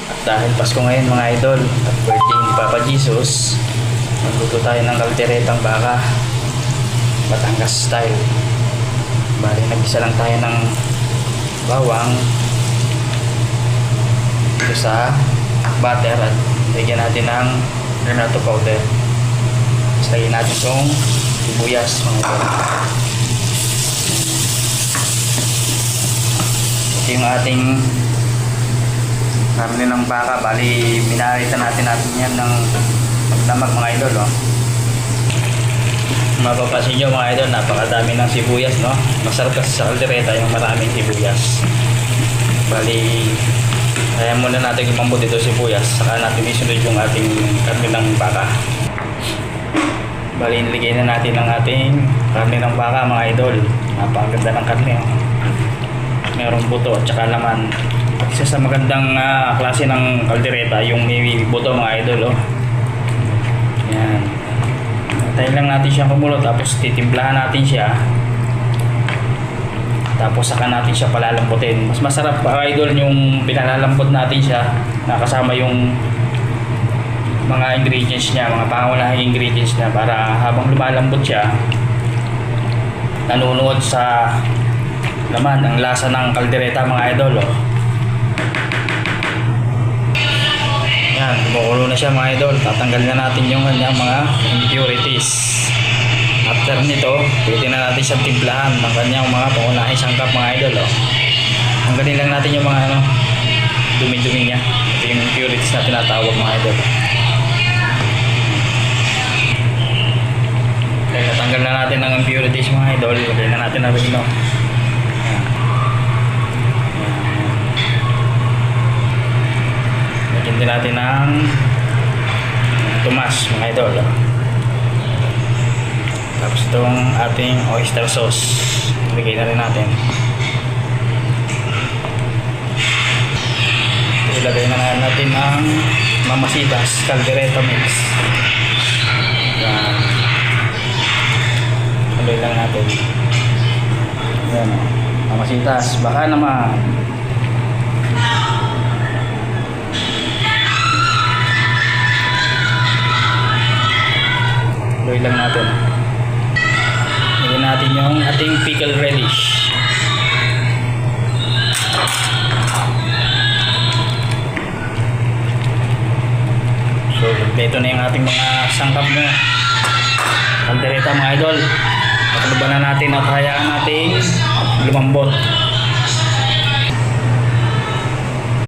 At dahil Pasko ngayon mga idol at birthday ni Papa Jesus, magluto tayo ng kalderetang baka, Batangas style. Bali, nag-isa lang tayo ng bawang dito sa butter at lagyan natin ng Renato powder. Tapos lagyan natin itong sibuyas mga idol. Ito yung ating karne ng baka. Bali, minarita natin yan ng magdamag mga idol, oh. Mapapansin nyo mga idol, napakadami ng sibuyas, no? Masarap kasi sa kaldereta yung maraming sibuyas. Bali, kaya muna natin lumambot ito sibuyas, saka natin isunod yung ating karne ng baka. Bali, niligay na natin ang ating karne ng baka mga idol. Napakaganda ng karne, oh. Merong buto at saka laman. Isa sa magandang klase ng kaldereta yung may buto mga idol, oh. Yan. Tayo lang natin siya kumulo, tapos titimplahan natin siya, tapos saka natin siya palalambutin. Mas masarap pa idol yung pinalalambot natin siya, nakasama yung mga ingredients niya, mga pangunahing ingredients niya, para habang lumalambot siya, nanunuot sa laman ang lasa ng kaldereta mga idol, oh. Yan, kumukulo na siya mga idol. Tatanggal na natin yung kanyang mga impurities. After nito, pwede na natin siyang timplahan ng kanyang mga pangunahing sangkap mga idol, oh. Tanggalin lang natin yung mga dumi-dumi niya. Ito yung impurities na tinatawag mga idol. Dahil natanggal na natin ang impurities mga idol, lagay na natin na rin, oh. Lagyan din natin ng tumas mga idol, oh. Tapos itong ating oyster sauce, lagay na rin natin. Ilagay na natin ang Mamasitas Caldereta Mix. Yan. Ilagay lang natin. Yan, oh. Mamasitas, baka naman. Ilagay lang natin. Ilagay natin yung ating pickle relish. So, ito na yung ating mga sangkap na kaldereta mga idol. Patuloy na natin at hayaan natin lumambot.